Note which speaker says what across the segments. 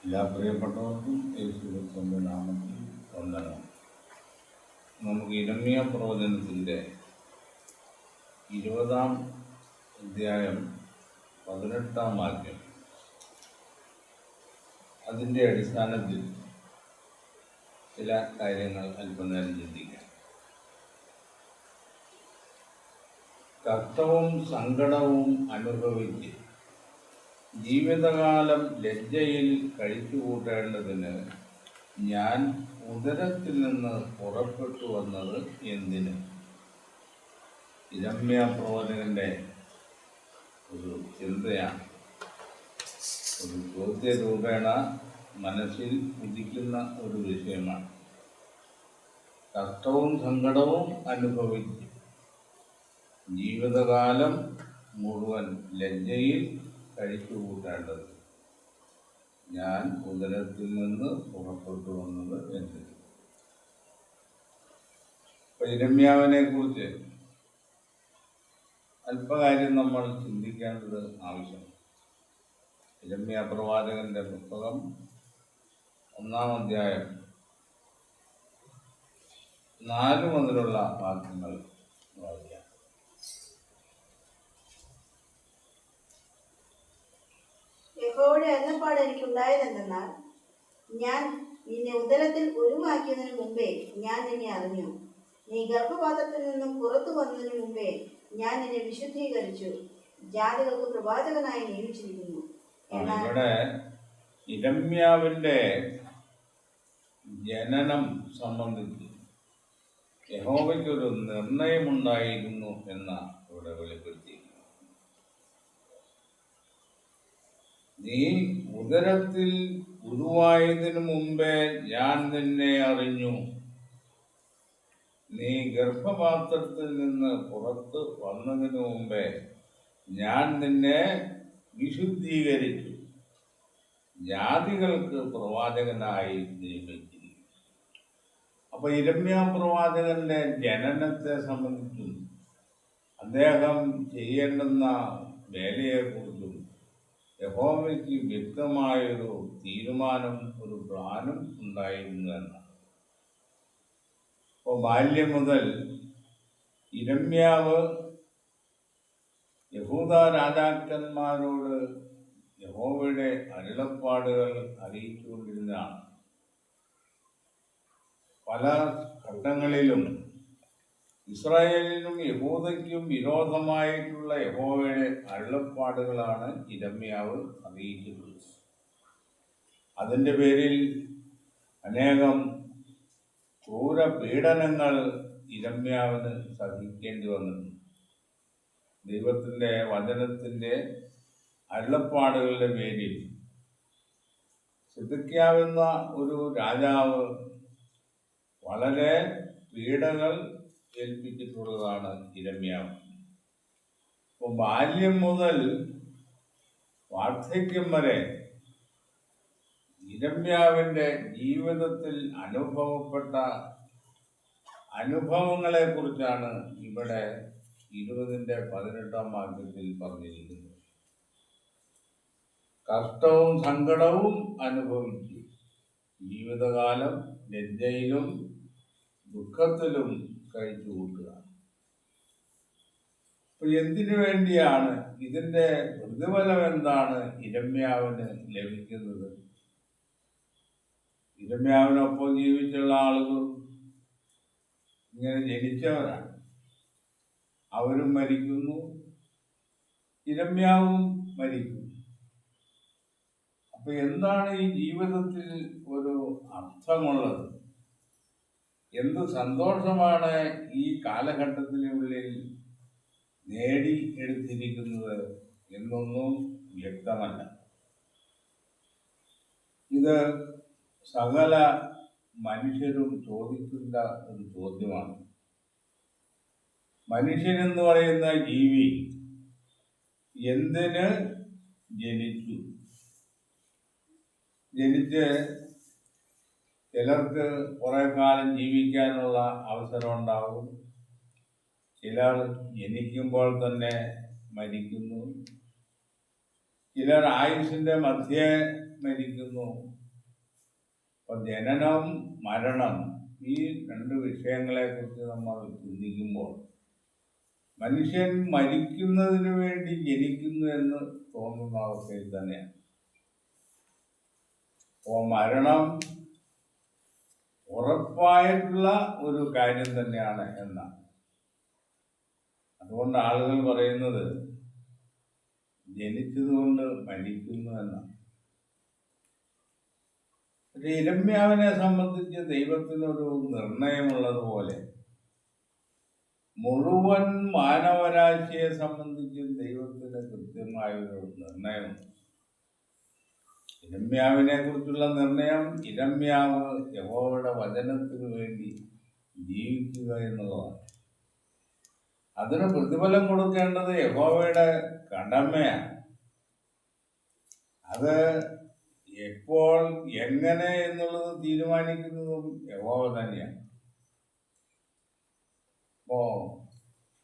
Speaker 1: എല്ലാ പ്രിയപ്പെട്ടവർക്കും യേശുക്രിസ്തുവിന്റെ നാമത്തിൽ വന്ദനം. നമുക്ക് ഇരമ്യ പ്രവചനത്തിൻ്റെ 20-ാം അധ്യായം 18-ാം വാക്യം, അതിൻ്റെ അടിസ്ഥാനത്തിൽ ചില കാര്യങ്ങൾ അല്പനേരം ചിന്തിക്കാം. കഷ്ടവും സങ്കടവും അനുഭവിച്ച് ജീവിതകാലം ലജ്ജയിൽ കഴിച്ചുകൂട്ടേണ്ടതിന് ഞാൻ ഉദരത്തിൽ നിന്ന് പുറപ്പെട്ടു വന്നത് എന്തിന്? ഇരമ്യ പ്രവാചകന്റെ ഒരു ചിന്തയാണ്, ഒരു ചോദ്യ രൂപേണ മനസ്സിൽ ഉദിക്കുന്ന ഒരു വിഷയമാണ്. കഷ്ടവും സങ്കടവും അനുഭവിച്ച് ജീവിതകാലം മുഴുവൻ ലജ്ജയിൽ കഴിച്ചുകൂട്ടേണ്ടത് ഞാൻ ഉദരത്തിൽ നിന്ന് പുറപ്പെട്ടു വന്നത് എന്തിന്? ഇരമ്യാവിനെ കുറിച്ച് അല്പകാര്യം നമ്മൾ ചിന്തിക്കേണ്ടത് ആവശ്യമാണ്. ഇരമ്യ പ്രവാചകന്റെ പുസ്തകം 1-ാം അധ്യായം 4 മുതലുള്ള വാക്യങ്ങൾ വായിക്കാം.
Speaker 2: യഹോവയുടെ അരുളപ്പാട് എനിക്കുണ്ടായതെന്തെന്നാൽ, ഞാൻ നിന്നെ ഉദരത്തിൽ ഉരുവാക്കിയതിനു മുമ്പേ ഞാൻ നിന്നെ അറിഞ്ഞു. നീ ഗർഭപാത്രത്തിൽ നിന്നും പുറത്തു വന്നതിനു മുമ്പേ ഞാൻ നിന്നെ വിശുദ്ധീകരിച്ചു, ജാതികൾക്ക് പ്രവാചകനായി നിയമിച്ചിരിക്കുന്നു.
Speaker 1: ഇവിടെ ഇരമ്യാവിന്റെ ജനനം സംബന്ധിച്ച് യഹോവയ്ക്കൊരു നിർണയമുണ്ടായിരുന്നു എന്ന ഇവിടെ വെളിപ്പെടുത്തി. നീ ഉദരത്തിൽ ഉരുവായതിനു മുമ്പേ ഞാൻ നിന്നെ അറിഞ്ഞു. നീ ഗർഭപാത്രത്തിൽ നിന്ന് പുറത്ത് വന്നതിനു മുമ്പേ ഞാൻ നിന്നെ വിശുദ്ധീകരിച്ചു, ജാതികൾക്ക് പ്രവാചകനായി നിയമിച്ചിരിക്കുന്നു. അപ്പൊ ഇരമ്യ പ്രവാചകന്റെ ജനനത്തെ സംബന്ധിച്ചും അദ്ദേഹം ചെയ്യേണ്ടുന്ന വേലയെക്കുറിച്ചും യഹോവയ്ക്ക് വ്യക്തമായൊരു തീരുമാനം, ഒരു പ്ലാനും ഉണ്ടായിരുന്നു എന്നാണ്. അപ്പോൾ ബാല്യം മുതൽ ഇരമ്യാവ് യഹൂദ രാജാക്കന്മാരോട് യഹോവയുടെ അരുളപ്പാടുകൾ അറിയിച്ചുകൊണ്ടിരുന്നതാണ്. പല ഘട്ടങ്ങളിലും ഇസ്രായേലിനും യഹൂദയ്ക്കും വിരോധമായിട്ടുള്ള യഹോവയുടെ അരുളപ്പാടുകളാണ് ഇരമ്യാവ് അറിയിച്ചിട്ടുള്ളത്. അതിൻ്റെ പേരിൽ അനേകം ക്രൂരപീഡനങ്ങൾ ഇരമ്യാവിന് സഹിക്കേണ്ടി വന്നിട്ടുണ്ട്. ദൈവത്തിൻ്റെ വചനത്തിൻ്റെ അരുളപ്പാടുകളുടെ പേരിൽ സിദെക്കീയാവെന്ന ഒരു രാജാവ് വളരെ പീഡകൾ ഏൽപ്പിച്ചിട്ടുള്ളതാണ് ഇരമ്യാവ്. അപ്പോൾ ബാല്യം മുതൽ വാർദ്ധക്യം വരെ ഇരമ്യാവിൻ്റെ ജീവിതത്തിൽ അനുഭവപ്പെട്ട അനുഭവങ്ങളെ കുറിച്ചാണ് ഇവിടെ 20-ാം വാക്യത്തിൽ പറഞ്ഞിരിക്കുന്നത്. കഷ്ടവും സങ്കടവും അനുഭവിച്ചു ജീവിതകാലം ലജ്ജയിലും ദുഃഖത്തിലും കഴിച്ചു കൂട്ടുക. അപ്പൊ എന്തിനു വേണ്ടിയാണ്, ഇതിന്റെ പ്രതിഫലം എന്താണ് ഇരമ്യാവിന് ലഭിക്കുന്നത്? ഇരമ്യാവിനൊപ്പം ജീവിച്ചുള്ള ആളുകൾ ഇങ്ങനെ ജനിച്ചവരാണ്, അവരും മരിക്കുന്നു, ഇരമ്യാവും മരിക്കുന്നു. അപ്പൊ എന്താണ് ഈ ജീവിതത്തിൽ ഒരു അർത്ഥമുള്ളത്? എന്ത് സന്തോഷമാണ് ഈ കാലഘട്ടത്തിനുള്ളിൽ നേടി എടുത്തിരിക്കുന്നത് എന്നൊന്നും വ്യക്തമല്ല. ഇത് സകല മനുഷ്യരും ചോദിക്കുന്ന ഒരു ചോദ്യമാണ്. മനുഷ്യനെന്ന് പറയുന്ന ജീവി എന്തിന് ജനിച്ചു? ജനിച്ച് ചിലർക്ക് കുറെ കാലം ജീവിക്കാനുള്ള അവസരം ഉണ്ടാവും, ചിലർ ജനിക്കുമ്പോൾ തന്നെ മരിക്കുന്നു, ചിലർ ആയുസിന്റെ മധ്യേ മരിക്കുന്നു. അപ്പൊ ജനനം മരണം ഈ രണ്ട് വിഷയങ്ങളെ കുറിച്ച് നമ്മൾ ചിന്തിക്കുമ്പോൾ മനുഷ്യൻ മരിക്കുന്നതിന് വേണ്ടി ജനിക്കുന്നു എന്ന് തോന്നുന്ന അവസ്ഥയിൽ തന്നെയാണ്. അപ്പോൾ മരണം ഉറപ്പായിട്ടുള്ള ഒരു കാര്യം തന്നെയാണ് എന്നാണ്. അതുകൊണ്ട് ആളുകൾ പറയുന്നത് ജനിച്ചതുകൊണ്ട് മരിക്കുന്നു എന്നാണ്. പക്ഷെ ഇരമ്യാവിനെ സംബന്ധിച്ച് ദൈവത്തിനൊരു നിർണയമുള്ളതുപോലെ മുഴുവൻ മാനവരാശിയെ സംബന്ധിച്ച് ദൈവത്തിന് കൃത്യമായൊരു നിർണയമുണ്ട്. ഇരമ്യാവിനെ കുറിച്ചുള്ള നിർണയം ഇരമ്യാവ് യഹോവയുടെ വചനത്തിനു വേണ്ടി ജീവിക്കുക എന്നുള്ളതാണ്. അതിന് പ്രതിഫലം കൊടുക്കേണ്ടത് യഹോവയുടെ കടമയാണ്. അത് എപ്പോൾ എങ്ങനെ എന്നുള്ളത് തീരുമാനിക്കുന്നതും യഹോവ തന്നെയാണ്. അപ്പോ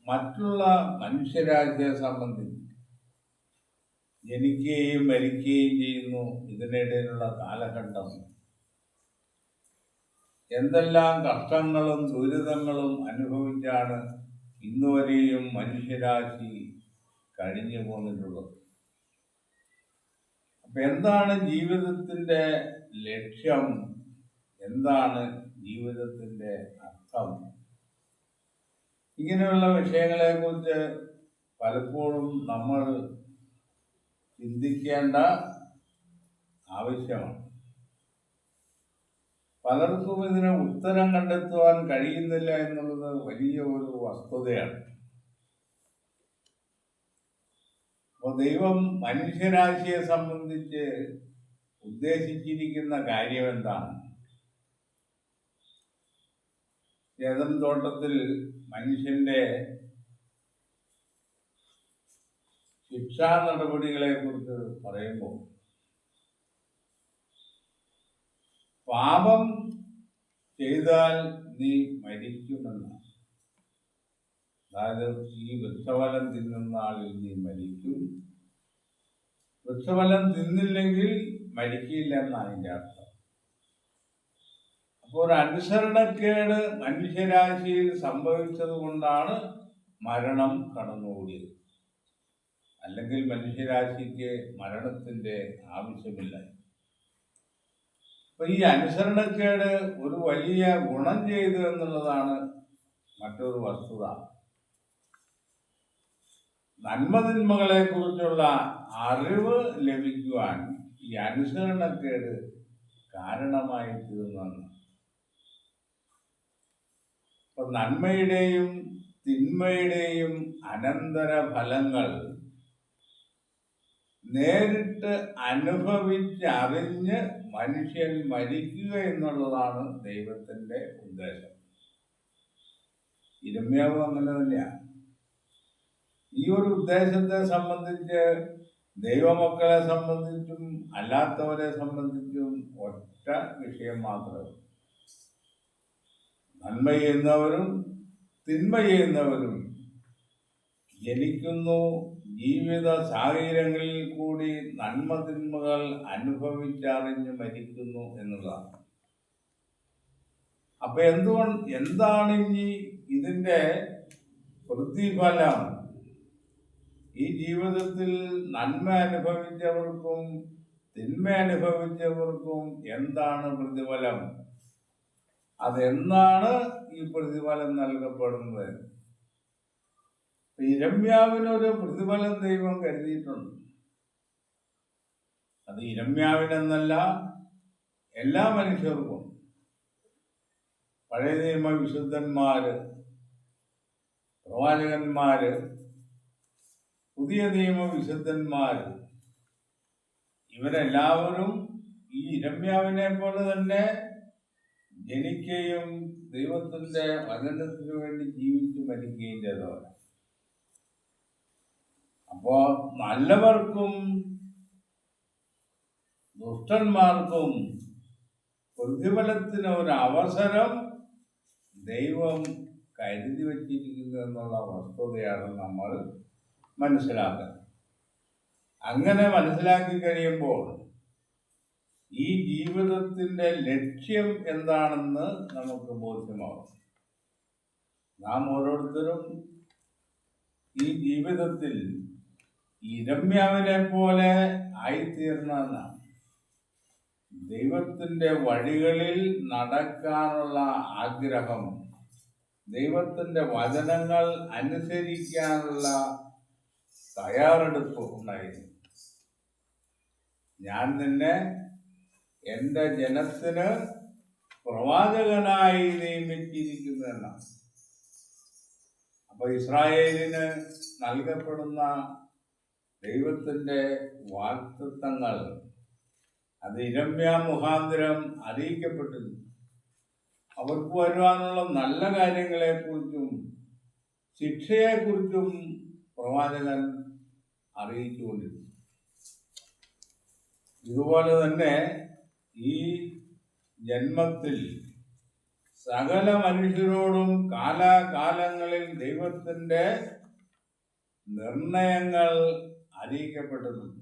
Speaker 1: മറ്റുള്ള മനുഷ്യരാശിയെ സംബന്ധിച്ച് ജനിക്കുകയും മരിക്കുകയും ചെയ്യുന്നു. ഇതിനിടയിലുള്ള കാലഘട്ടം എന്തെല്ലാം കഷ്ടങ്ങളും ദുരിതങ്ങളും അനുഭവിച്ചാണ് ഇന്നുവരെയും മനുഷ്യരാശി കഴിഞ്ഞു പോന്നിട്ടുള്ളത്. അപ്പൊ എന്താണ് ജീവിതത്തിന്റെ ലക്ഷ്യം? എന്താണ് ജീവിതത്തിന്റെ അർത്ഥം? ഇങ്ങനെയുള്ള വിഷയങ്ങളെ കുറിച്ച് പലപ്പോഴും നമ്മൾ ചിന്തിക്കേണ്ട ആവശ്യമാണ്. പലർക്കും ഇതിന് ഉത്തരം കണ്ടെത്തുവാൻ കഴിയുന്നില്ല എന്നുള്ളത് വലിയ ഒരു വസ്തുതയാണ്. അപ്പോൾ ദൈവം മനുഷ്യരാശിയെ സംബന്ധിച്ച് ഉദ്ദേശിച്ചിരിക്കുന്ന കാര്യം എന്താണ്? ഏദൻ തോട്ടത്തിൽ മനുഷ്യന്റെ ശിക്ഷാ നടപടികളെ കുറിച്ച് പറയുമ്പോൾ പാപം ചെയ്താൽ നീ മരിക്കുമെന്നാണ്. അതായത് ഈ വൃക്ഷഫലം തിന്നുന്ന ആളിൽ നീ മരിക്കും, വൃക്ഷഫലം തിന്നില്ലെങ്കിൽ മരിക്കില്ല എന്നാണ് അതിൻ്റെ അർത്ഥം. അപ്പോൾ ഒരു അനുസരണക്കേട് മനുഷ്യരാശിയിൽ സംഭവിച്ചത് കൊണ്ടാണ് മരണം കടന്നുകൂടിയത്. അല്ലെങ്കിൽ മനുഷ്യരാശിക്ക് മരണത്തിന്റെ ആവശ്യമില്ല. അപ്പൊ ഈ അനുസരണക്കേട് ഒരു വലിയ ഗുണം ചെയ്തു എന്നുള്ളതാണ് മറ്റൊരു വസ്തുത. നന്മതിന്മകളെ കുറിച്ചുള്ള അറിവ് ലഭിക്കുവാൻ ഈ അനുസരണക്കേട് കാരണമായി തീർന്നു. അപ്പൊ നന്മയുടെയും തിന്മയുടെയും അനന്തര ഫലങ്ങൾ നേരിട്ട് അനുഭവിച്ചറിഞ്ഞ് മനുഷ്യൻ മരിക്കുക എന്നുള്ളതാണ് ദൈവത്തിന്റെ ഉദ്ദേശം. ഇരമ്യാവ് അങ്ങനെ തന്നെയാണ്. ഈ ഒരു ഉദ്ദേശത്തെ സംബന്ധിച്ച് ദൈവമക്കളെ സംബന്ധിച്ചും അല്ലാത്തവരെ സംബന്ധിച്ചും ഒറ്റ വിഷയം മാത്രമേ. നന്മ ചെയ്യുന്നവരും തിന്മ ചെയ്യുന്നവരും ജനിക്കുന്നു. ജീവിത സാഹചര്യങ്ങളിൽ കൂടി നന്മ തിന്മകൾ അനുഭവിച്ചറിഞ്ഞ് മരിക്കുന്നു എന്നുള്ളതാണ്. അപ്പൊ എന്താണ് ഇനി ഇതിന്റെ പ്രതിഫലം? ഈ ജീവിതത്തിൽ നന്മ അനുഭവിച്ചവർക്കും തിന്മ അനുഭവിച്ചവർക്കും എന്താണ് പ്രതിഫലം? അതെന്നാണ് ഈ പ്രതിഫലം നൽകപ്പെടുന്നത്? ഇരമ്യാവിനൊരു പ്രതിഫലം ദൈവം കരുതിയിട്ടുണ്ട്. അത് ഇരമ്യാവിനെന്നല്ല, എല്ലാ മനുഷ്യർക്കും. പഴയ നിയമ വിശുദ്ധന്മാര്, പ്രവാചകന്മാര്, പുതിയ നിയമ വിശുദ്ധന്മാര്, ഇവരെല്ലാവരും ഈ ഇരമ്യാവിനെ പോലെ തന്നെ ജനിക്കുകയും ദൈവത്തിന്റെ വചനത്തിനു വേണ്ടി ജീവിച്ചു മരിക്കുകയും ചെയ്തവരാണ്. അപ്പോ നല്ലവർക്കും ദുഷ്ടന്മാർക്കും പ്രതിഫലത്തിന് ഒരു അവസരം ദൈവം കരുതി വച്ചിരിക്കുന്നു എന്നുള്ള വസ്തുതയാണ് നമ്മൾ മനസ്സിലാക്കുന്നത്. അങ്ങനെ മനസ്സിലാക്കി കഴിയുമ്പോൾ ഈ ജീവിതത്തിൻ്റെ ലക്ഷ്യം എന്താണെന്ന് നമുക്ക് ബോധ്യമാവും. നാം ഓരോരുത്തരും ഈ ജീവിതത്തിൽ ഇരമ്യാവിനെ പോലെ ആയിത്തീർന്നതെന്നാണ്. ദൈവത്തിൻ്റെ വഴികളിൽ നടക്കാനുള്ള ആഗ്രഹം, ദൈവത്തിൻ്റെ വചനങ്ങൾ അനുസരിക്കാനുള്ള തയ്യാറെടുപ്പ് ഉണ്ടായിരുന്നു. ഞാൻ നിന്നെ എൻ്റെ ജനത്തിന് പ്രവാചകനായി നിയമിച്ചിരിക്കുന്നു എന്നാണ്. അപ്പോൾ ഇസ്രായേലിന് നൽകപ്പെടുന്ന ദൈവത്തിൻ്റെ വാഗ്ദത്തങ്ങൾ അത് ഇരമ്യാ മുഖാന്തരം അറിയിക്കപ്പെട്ടിരുന്നു. അവർക്ക് വരുവാനുള്ള നല്ല കാര്യങ്ങളെക്കുറിച്ചും ശിക്ഷയെക്കുറിച്ചും പ്രവാചകൻ അറിയിച്ചുകൊണ്ടിരുന്നു. ഇതുപോലെ തന്നെ ഈ ജന്മത്തിൽ സകല മനുഷ്യരോടും കാലാകാലങ്ങളിൽ ദൈവത്തിൻ്റെ നിർണയങ്ങൾ അറിയിക്കപ്പെട്ടിട്ടുണ്ട്.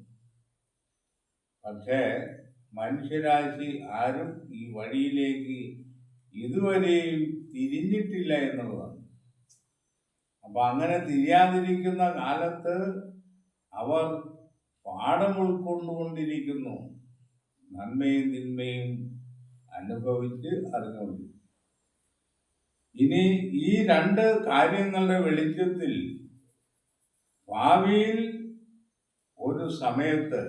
Speaker 1: പക്ഷേ മനുഷ്യരാശി ആരും ഈ വഴിയിലേക്ക് ഇതുവരെയും തിരിഞ്ഞിട്ടില്ല എന്നുള്ളതാണ്. അപ്പം അങ്ങനെ തിരിയാതിരിക്കുന്ന കാലത്ത് അവർ പാഠം ഉൾക്കൊണ്ടുകൊണ്ടിരിക്കുന്നു, നന്മയും തിന്മയും അനുഭവിച്ച് അറിഞ്ഞുകൊണ്ടിരിക്കുന്നു. ഇനി ഈ രണ്ട് കാര്യങ്ങളുടെ വെളിച്ചത്തിൽ ഭാവിയിൽ ഒരു സമയത്ത്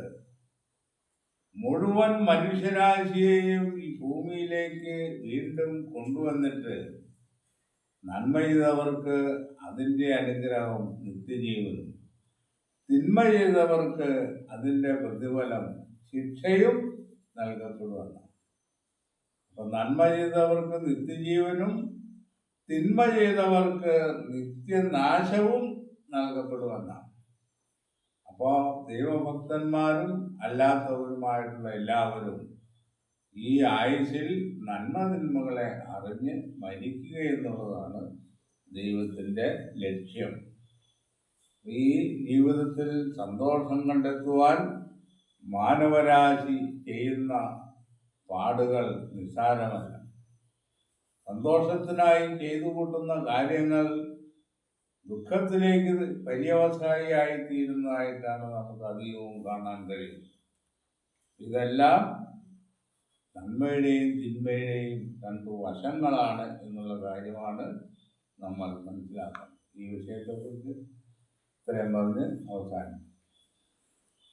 Speaker 1: മുഴുവൻ മനുഷ്യരാശിയെയും ഈ ഭൂമിയിലേക്ക് വീണ്ടും കൊണ്ടുവന്നിട്ട് നന്മ ചെയ്തവർക്ക് അതിൻ്റെ അനുഗ്രഹം നിത്യജീവനും, തിന്മ ചെയ്തവർക്ക് അതിൻ്റെ പ്രതിഫലം ശിക്ഷയും നൽകപ്പെടുമെന്ന്. അപ്പം നന്മ ചെയ്തവർക്ക് നിത്യജീവനും തിന്മ ചെയ്തവർക്ക് നിത്യനാശവും നൽകപ്പെടുമെന്നാണ്. അപ്പോൾ ദൈവഭക്തന്മാരും അല്ലാത്തവരുമായിട്ടുള്ള എല്ലാവരും ഈ ആയുസ്സിൽ നന്മ തിന്മകളെ അറിഞ്ഞ് മരിക്കുക എന്നുള്ളതാണ് ദൈവത്തിൻ്റെ ലക്ഷ്യം. ഈ ജീവിതത്തിൽ സന്തോഷം കണ്ടെത്തുവാൻ മാനവരാശി ചെയ്യുന്ന പാടുകൾ നിസ്സാരമല്ല. സന്തോഷത്തിനായി ചെയ്തു കൂട്ടുന്ന കാര്യങ്ങൾ ദുഃഖത്തിലേക്ക് പര്യവസായിയായി തീരുന്നതായിട്ടാണ് നമുക്ക് അധികവും കാണാൻ കഴിയും. ഇതെല്ലാം നന്മയുടെയും തിന്മയുടെയും രണ്ട് വശങ്ങളാണ് എന്നുള്ള കാര്യമാണ് നമ്മൾ മനസ്സിലാക്കുന്നത്. ഈ വിഷയത്തെക്കുറിച്ച് ഇത്രയും പറഞ്ഞ് അവസാനിക്കും.